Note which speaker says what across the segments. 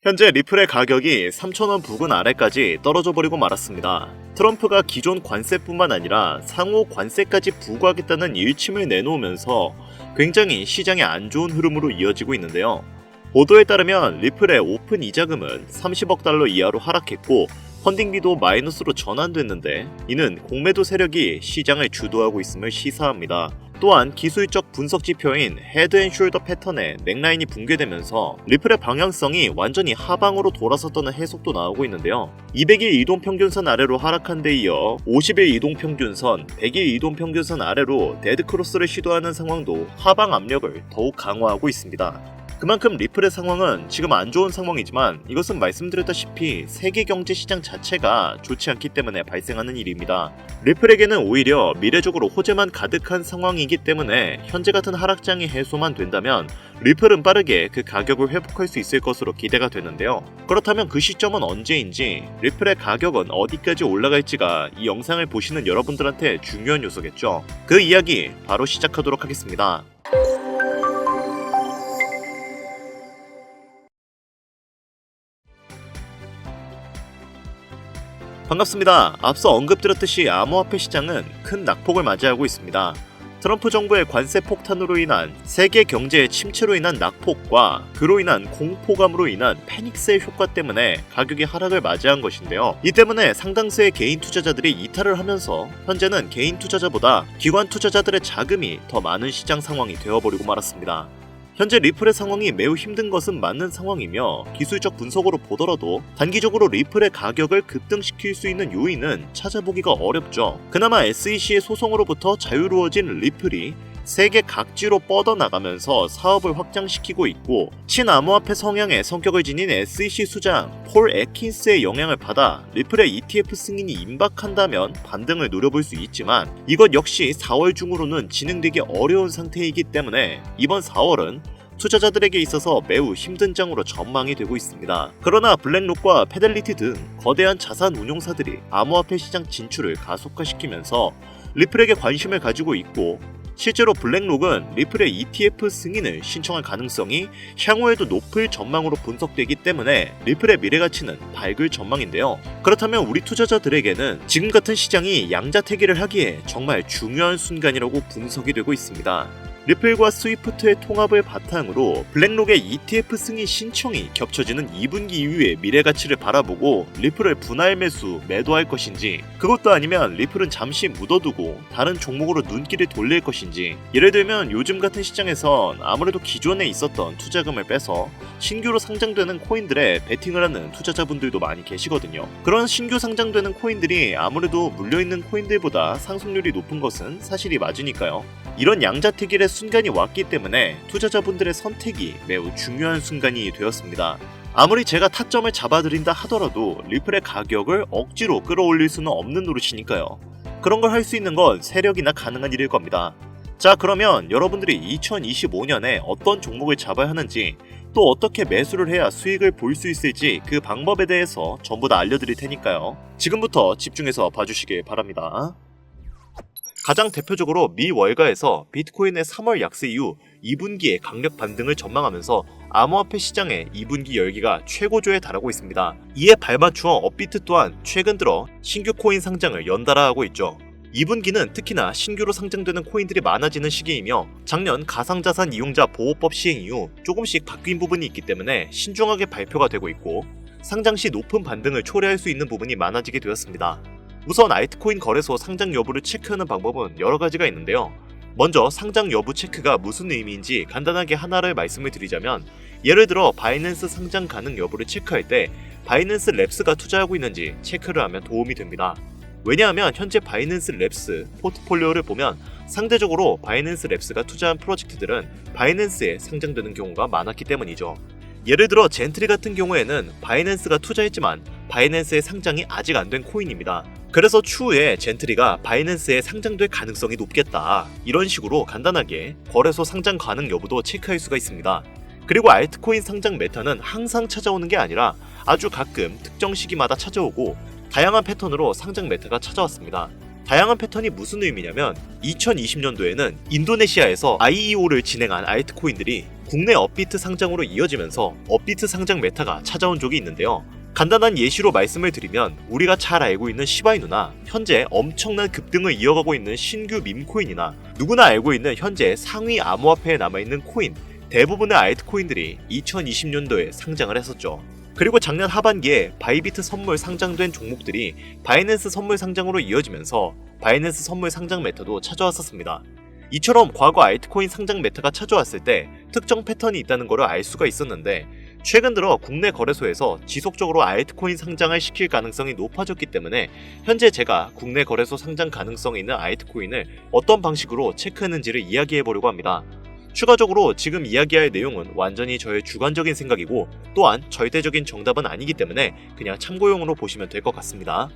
Speaker 1: 현재 리플의 가격이 3,000원 부근 아래까지 떨어져 버리고 말았습니다. 트럼프가 기존 관세뿐만 아니라 상호 관세까지 부과하겠다는 일침을 내놓으면서 굉장히 시장에 안 좋은 흐름으로 이어지고 있는데요. 보도에 따르면 리플의 오픈 이자금은 30억 달러 이하로 하락했고 펀딩비도 마이너스로 전환됐는데 이는 공매도 세력이 시장을 주도하고 있음을 시사합니다. 또한 기술적 분석 지표인 헤드 앤 숄더 패턴의 넥라인이 붕괴되면서 리플의 방향성이 완전히 하방으로 돌아섰다는 해석도 나오고 있는데요. 200일 이동평균선 아래로 하락한 데 이어 50일 이동평균선, 100일 이동평균선 아래로 데드크로스를 시도하는 상황도 하방 압력을 더욱 강화하고 있습니다. 그만큼 리플의 상황은 지금 안 좋은 상황이지만 이것은 말씀드렸다시피 세계 경제 시장 자체가 좋지 않기 때문에 발생하는 일입니다. 리플에게는 오히려 미래적으로 호재만 가득한 상황이기 때문에 현재 같은 하락장이 해소만 된다면 리플은 빠르게 그 가격을 회복할 수 있을 것으로 기대가 되는데요. 그렇다면 그 시점은 언제인지, 리플의 가격은 어디까지 올라갈지가 이 영상을 보시는 여러분들한테 중요한 요소겠죠. 그 이야기 바로 시작하도록 하겠습니다. 반갑습니다. 앞서 언급드렸듯이 암호화폐 시장은 큰 낙폭을 맞이하고 있습니다. 트럼프 정부의 관세 폭탄으로 인한 세계 경제의 침체로 인한 낙폭과 그로 인한 공포감으로 인한 패닉셀 효과 때문에 가격이 하락을 맞이한 것인데요. 이 때문에 상당수의 개인 투자자들이 이탈을 하면서 현재는 개인 투자자보다 기관 투자자들의 자금이 더 많은 시장 상황이 되어버리고 말았습니다. 현재 리플의 상황이 매우 힘든 것은 맞는 상황이며 기술적 분석으로 보더라도 단기적으로 리플의 가격을 급등시킬 수 있는 요인은 찾아보기가 어렵죠. 그나마 SEC의 소송으로부터 자유로워진 리플이 세계 각지로 뻗어나가면서 사업을 확장시키고 있고 친암호화폐 성향의 성격을 지닌 SEC 수장 폴 애킨스의 영향을 받아 리플의 ETF 승인이 임박한다면 반등을 노려볼 수 있지만 이것 역시 4월 중으로는 진행되기 어려운 상태이기 때문에 이번 4월은 투자자들에게 있어서 매우 힘든 장으로 전망이 되고 있습니다. 그러나 블랙록과 페델리티 등 거대한 자산 운용사들이 암호화폐 시장 진출을 가속화시키면서 리플에게 관심을 가지고 있고 실제로 블랙록은 리플의 ETF 승인을 신청할 가능성이 향후에도 높을 전망으로 분석되기 때문에 리플의 미래가치는 밝을 전망인데요. 그렇다면 우리 투자자들에게는 지금 같은 시장이 양자태기를 하기에 정말 중요한 순간이라고 분석이 되고 있습니다. 리플과 스위프트의 통합을 바탕으로 블랙록의 ETF 승인 신청이 겹쳐지는 2분기 이후의 미래가치를 바라보고 리플을 분할 매수, 매도할 것인지, 그것도 아니면 리플은 잠시 묻어두고 다른 종목으로 눈길을 돌릴 것인지, 예를 들면 요즘 같은 시장에선 아무래도 기존에 있었던 투자금을 빼서 신규로 상장되는 코인들에 베팅을 하는 투자자분들도 많이 계시거든요. 그런 신규 상장되는 코인들이 아무래도 물려있는 코인들보다 상승률이 높은 것은 사실이 맞으니까요. 이런 양자택일의 순간이 왔기 때문에 투자자분들의 선택이 매우 중요한 순간이 되었습니다. 아무리 제가 타점을 잡아드린다 하더라도 리플의 가격을 억지로 끌어올릴 수는 없는 노릇이니까요. 그런 걸 할 수 있는 건 세력이나 가능한 일일 겁니다. 자, 그러면 여러분들이 2025년에 어떤 종목을 잡아야 하는지, 또 어떻게 매수를 해야 수익을 볼 수 있을지 그 방법에 대해서 전부 다 알려드릴 테니까요. 지금부터 집중해서 봐주시길 바랍니다. 가장 대표적으로 미 월가에서 비트코인의 3월 약세 이후 2분기에 강력 반등을 전망하면서 암호화폐 시장의 2분기 열기가 최고조에 달하고 있습니다. 이에 발맞추어 업비트 또한 최근 들어 신규 코인 상장을 연달아 하고 있죠. 2분기는 특히나 신규로 상장되는 코인들이 많아지는 시기이며 작년 가상자산 이용자 보호법 시행 이후 조금씩 바뀐 부분이 있기 때문에 신중하게 발표가 되고 있고 상장 시 높은 반등을 초래할 수 있는 부분이 많아지게 되었습니다. 우선 알트코인 거래소 상장 여부를 체크하는 방법은 여러 가지가 있는데요. 먼저 상장 여부 체크가 무슨 의미인지 간단하게 하나를 말씀을 드리자면, 예를 들어 바이낸스 상장 가능 여부를 체크할 때 바이낸스 랩스가 투자하고 있는지 체크를 하면 도움이 됩니다. 왜냐하면 현재 바이낸스 랩스 포트폴리오를 보면 상대적으로 바이낸스 랩스가 투자한 프로젝트들은 바이낸스에 상장되는 경우가 많았기 때문이죠. 예를 들어 젠트리 같은 경우에는 바이낸스가 투자했지만 바이낸스의 상장이 아직 안 된 코인입니다. 그래서 추후에 젠트리가 바이낸스에 상장될 가능성이 높겠다, 이런 식으로 간단하게 거래소 상장 가능 여부도 체크할 수가 있습니다. 그리고 알트코인 상장 메타는 항상 찾아오는 게 아니라 아주 가끔 특정 시기마다 찾아오고 다양한 패턴으로 상장 메타가 찾아왔습니다. 다양한 패턴이 무슨 의미냐면 2020년도에는 인도네시아에서 IEO를 진행한 알트코인들이 국내 업비트 상장으로 이어지면서 업비트 상장 메타가 찾아온 적이 있는데요. 간단한 예시로 말씀을 드리면 우리가 잘 알고 있는 시바이누나 현재 엄청난 급등을 이어가고 있는 신규 밈코인이나 누구나 알고 있는 현재 상위 암호화폐에 남아있는 코인, 대부분의 알트코인들이 2020년도에 상장을 했었죠. 그리고 작년 하반기에 바이비트 선물 상장된 종목들이 바이낸스 선물 상장으로 이어지면서 바이낸스 선물 상장 메타도 찾아왔었습니다. 이처럼 과거 알트코인 상장 메타가 찾아왔을 때 특정 패턴이 있다는 것을 알 수가 있었는데 최근 들어 국내 거래소에서 지속적으로 알트코인 상장을 시킬 가능성이 높아졌기 때문에 현재 제가 국내 거래소 상장 가능성이 있는 알트코인을 어떤 방식으로 체크했는지를 이야기해보려고 합니다. 추가적으로 지금 이야기할 내용은 완전히 저의 주관적인 생각이고 또한 절대적인 정답은 아니기 때문에 그냥 참고용으로 보시면 될 것 같습니다.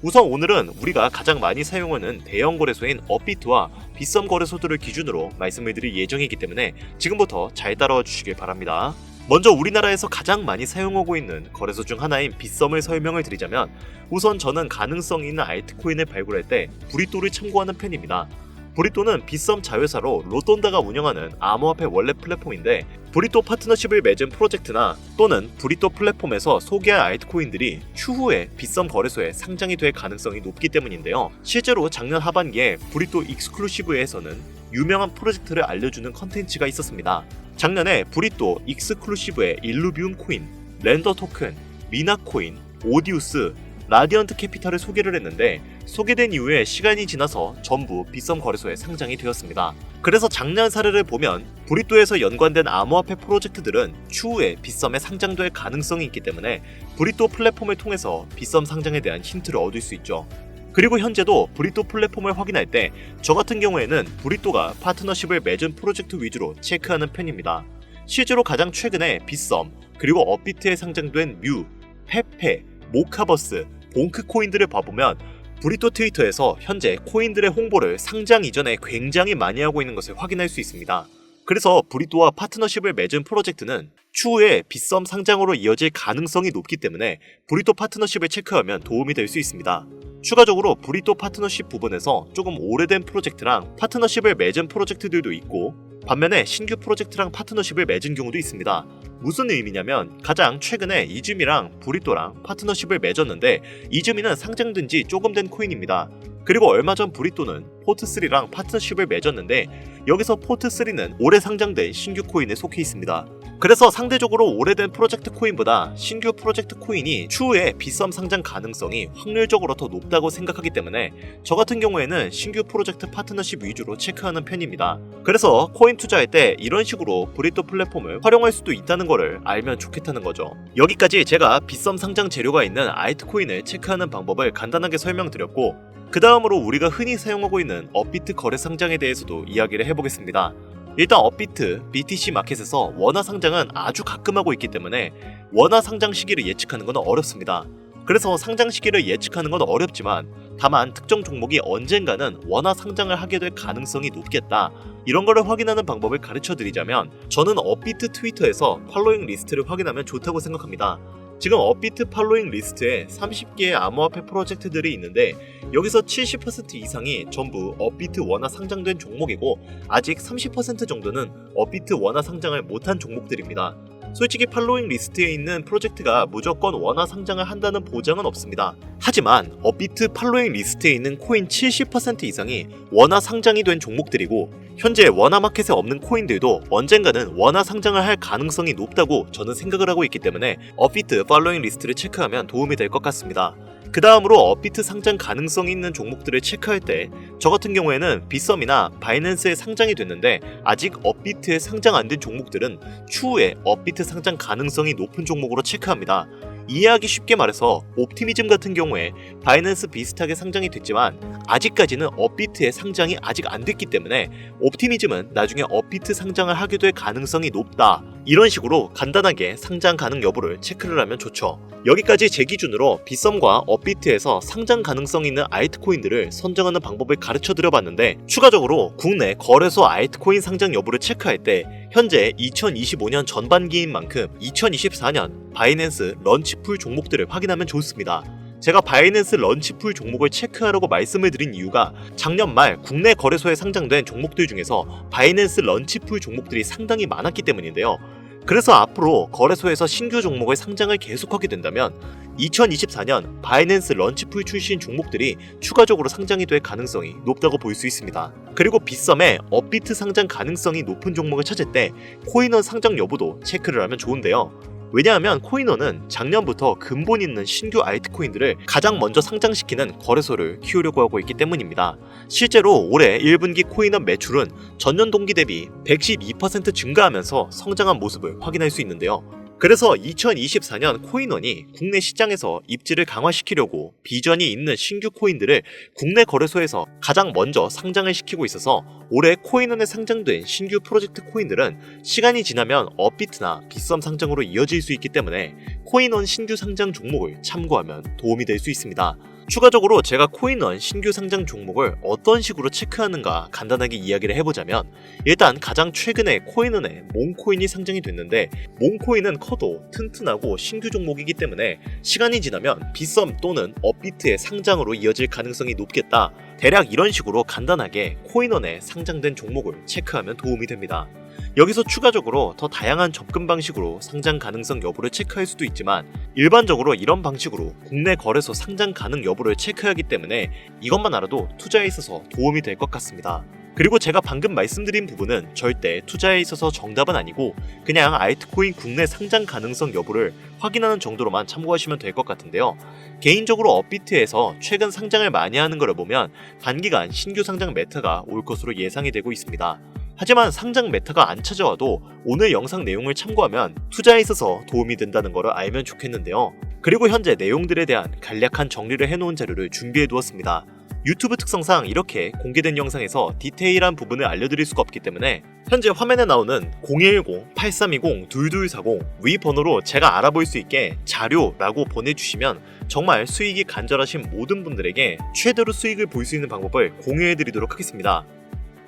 Speaker 1: 우선 오늘은 우리가 가장 많이 사용하는 대형 거래소인 업비트와 빗썸 거래소들을 기준으로 말씀을 드릴 예정이기 때문에 지금부터 잘 따라와 주시길 바랍니다. 먼저 우리나라에서 가장 많이 사용하고 있는 거래소 중 하나인 빗썸을 설명을 드리자면 우선 저는 가능성 있는 알트코인을 발굴할 때 브리또를 참고하는 편입니다. 브리또는 빗썸 자회사로 로돈다가 운영하는 암호화폐 원래 플랫폼인데 브리또 파트너십을 맺은 프로젝트나 또는 브리또 플랫폼에서 소개할 알트코인들이 추후에 빗썸 거래소에 상장이 될 가능성이 높기 때문인데요. 실제로 작년 하반기에 브리또 익스클루시브에서는 유명한 프로젝트를 알려주는 컨텐츠가 있었습니다. 작년에 브리또 익스클루시브의 일루비움 코인, 렌더 토큰, 미나 코인, 오디우스, 라디언트 캐피탈을 소개를 했는데 소개된 이후에 시간이 지나서 전부 빗썸 거래소에 상장이 되었습니다. 그래서 작년 사례를 보면 브리또에서 연관된 암호화폐 프로젝트들은 추후에 빗썸에 상장될 가능성이 있기 때문에 브리또 플랫폼을 통해서 빗썸 상장에 대한 힌트를 얻을 수 있죠. 그리고 현재도 브리또 플랫폼을 확인할 때 저 같은 경우에는 브리또가 파트너십을 맺은 프로젝트 위주로 체크하는 편입니다. 실제로 가장 최근에 빗썸, 그리고 업비트에 상장된 뮤, 페페, 모카버스, 봉크 코인들을 봐보면 브리또 트위터에서 현재 코인들의 홍보를 상장 이전에 굉장히 많이 하고 있는 것을 확인할 수 있습니다. 그래서 브리또와 파트너십을 맺은 프로젝트는 추후에 빗썸 상장으로 이어질 가능성이 높기 때문에 브리또 파트너십을 체크하면 도움이 될 수 있습니다. 추가적으로 브리또 파트너십 부분에서 조금 오래된 프로젝트랑 파트너십을 맺은 프로젝트들도 있고 반면에 신규 프로젝트랑 파트너십을 맺은 경우도 있습니다. 무슨 의미냐면 가장 최근에 이즈미랑 브리또랑 파트너십을 맺었는데 이즈미는 상장된 지 조금 된 코인입니다. 그리고 얼마 전 브리또는 포트3랑 파트너십을 맺었는데 여기서 포트3는 올해 상장된 신규 코인에 속해 있습니다. 그래서 상대적으로 오래된 프로젝트 코인보다 신규 프로젝트 코인이 추후에 빗썸 상장 가능성이 확률적으로 더 높다고 생각하기 때문에 저 같은 경우에는 신규 프로젝트 파트너십 위주로 체크하는 편입니다. 그래서 코인 투자할 때 이런 식으로 브리또 플랫폼을 활용할 수도 있다는 거를 알면 좋겠다는 거죠. 여기까지 제가 빗썸 상장 재료가 있는 알트코인을 체크하는 방법을 간단하게 설명드렸고 그 다음으로 우리가 흔히 사용하고 있는 업비트 거래 상장에 대해서도 이야기를 해보겠습니다. 일단 업비트, BTC 마켓에서 원화 상장은 아주 가끔 하고 있기 때문에 원화 상장 시기를 예측하는 건 어렵습니다. 그래서 상장 시기를 예측하는 건 어렵지만 다만 특정 종목이 언젠가는 원화 상장을 하게 될 가능성이 높겠다, 이런 거를 확인하는 방법을 가르쳐 드리자면 저는 업비트 트위터에서 팔로잉 리스트를 확인하면 좋다고 생각합니다. 지금 업비트 팔로잉 리스트에 30개의 암호화폐 프로젝트들이 있는데 여기서 70% 이상이 전부 업비트 원화 상장된 종목이고 아직 30% 정도는 업비트 원화 상장을 못한 종목들입니다. 솔직히 팔로잉 리스트에 있는 프로젝트가 무조건 원화 상장을 한다는 보장은 없습니다. 하지만 업비트 팔로잉 리스트에 있는 코인 70% 이상이 원화 상장이 된 종목들이고 현재 원화 마켓에 없는 코인들도 언젠가는 원화 상장을 할 가능성이 높다고 저는 생각을 하고 있기 때문에 업비트 팔로잉 리스트를 체크하면 도움이 될 것 같습니다. 그 다음으로 업비트 상장 가능성이 있는 종목들을 체크할 때 저 같은 경우에는 빗썸이나 바이낸스에 상장이 됐는데 아직 업비트에 상장 안 된 종목들은 추후에 업비트 상장 가능성이 높은 종목으로 체크합니다. 이해하기 쉽게 말해서 옵티미즘 같은 경우에 바이낸스 비슷하게 상장이 됐지만 아직까지는 업비트의 상장이 아직 안 됐기 때문에 옵티미즘은 나중에 업비트 상장을 하게 될 가능성이 높다, 이런 식으로 간단하게 상장 가능 여부를 체크를 하면 좋죠. 여기까지 제 기준으로 빗썸과 업비트에서 상장 가능성 있는 알트코인들을 선정하는 방법을 가르쳐 드려봤는데 추가적으로 국내 거래소 알트코인 상장 여부를 체크할 때 현재 2025년 전반기인 만큼 2024년 바이낸스 런치풀 종목들을 확인하면 좋습니다. 제가 바이낸스 런치풀 종목을 체크하라고 말씀을 드린 이유가 작년 말 국내 거래소에 상장된 종목들 중에서 바이낸스 런치풀 종목들이 상당히 많았기 때문인데요. 그래서 앞으로 거래소에서 신규 종목을 상장을 계속하게 된다면 2024년 바이낸스 런치풀 출신 종목들이 추가적으로 상장이 될 가능성이 높다고 볼 수 있습니다. 그리고 빗썸에 업비트 상장 가능성이 높은 종목을 찾을 때 코인원 상장 여부도 체크를 하면 좋은데요. 왜냐하면 코인원은 작년부터 근본 있는 신규 알트코인들을 가장 먼저 상장시키는 거래소를 키우려고 하고 있기 때문입니다. 실제로 올해 1분기 코인원 매출은 전년 동기 대비 112% 증가하면서 성장한 모습을 확인할 수 있는데요. 그래서 2024년 코인원이 국내 시장에서 입지를 강화시키려고 비전이 있는 신규 코인들을 국내 거래소에서 가장 먼저 상장을 시키고 있어서 올해 코인원에 상장된 신규 프로젝트 코인들은 시간이 지나면 업비트나 빗썸 상장으로 이어질 수 있기 때문에 코인원 신규 상장 종목을 참고하면 도움이 될 수 있습니다. 추가적으로 제가 코인원 신규 상장 종목을 어떤 식으로 체크하는가 간단하게 이야기를 해보자면, 일단 가장 최근에 코인원에 몽코인이 상장이 됐는데 몽코인은 커도 튼튼하고 신규 종목이기 때문에 시간이 지나면 빗썸 또는 업비트의 상장으로 이어질 가능성이 높겠다. 대략 이런 식으로 간단하게 코인원에 상장된 종목을 체크하면 도움이 됩니다. 여기서 추가적으로 더 다양한 접근 방식으로 상장 가능성 여부를 체크할 수도 있지만 일반적으로 이런 방식으로 국내 거래소 상장 가능 여부를 체크하기 때문에 이것만 알아도 투자에 있어서 도움이 될 것 같습니다. 그리고 제가 방금 말씀드린 부분은 절대 투자에 있어서 정답은 아니고 그냥 알트코인 국내 상장 가능성 여부를 확인하는 정도로만 참고하시면 될 것 같은데요. 개인적으로 업비트에서 최근 상장을 많이 하는 걸 보면 단기간 신규 상장 메타가 올 것으로 예상이 되고 있습니다. 하지만 상장 메타가 안 찾아와도 오늘 영상 내용을 참고하면 투자에 있어서 도움이 된다는 걸 알면 좋겠는데요. 그리고 현재 내용들에 대한 간략한 정리를 해놓은 자료를 준비해 두었습니다. 유튜브 특성상 이렇게 공개된 영상에서 디테일한 부분을 알려드릴 수가 없기 때문에 현재 화면에 나오는 0210-8320-2240 위 번호로 제가 알아볼 수 있게 자료라고 보내주시면 정말 수익이 간절하신 모든 분들에게 최대로 수익을 볼 수 있는 방법을 공유해드리도록 하겠습니다.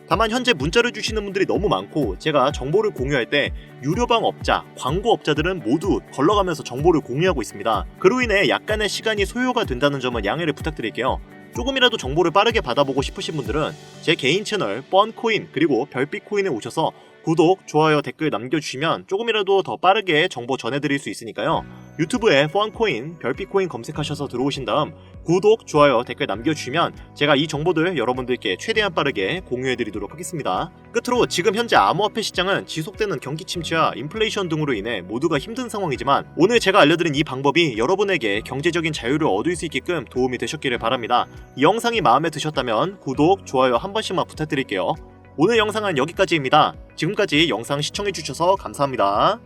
Speaker 1: 다만 현재 문자를 주시는 분들이 너무 많고 제가 정보를 공유할 때 유료방 업자, 광고 업자들은 모두 걸러가면서 정보를 공유하고 있습니다. 그로 인해 약간의 시간이 소요가 된다는 점은 양해를 부탁드릴게요. 조금이라도 정보를 빠르게 받아보고 싶으신 분들은 제 개인 채널 뻔코인 그리고 별빛코인에 오셔서 구독, 좋아요, 댓글 남겨주시면 조금이라도 더 빠르게 정보 전해드릴 수 있으니까요. 유튜브에 뻔코인, 별빛코인 검색하셔서 들어오신 다음 구독, 좋아요, 댓글 남겨주시면 제가 이 정보들 여러분들께 최대한 빠르게 공유해드리도록 하겠습니다. 끝으로 지금 현재 암호화폐 시장은 지속되는 경기 침체와 인플레이션 등으로 인해 모두가 힘든 상황이지만 오늘 제가 알려드린 이 방법이 여러분에게 경제적인 자유를 얻을 수 있게끔 도움이 되셨기를 바랍니다. 이 영상이 마음에 드셨다면 구독, 좋아요 한 번씩만 부탁드릴게요. 오늘 영상은 여기까지입니다. 지금까지 영상 시청해주셔서 감사합니다.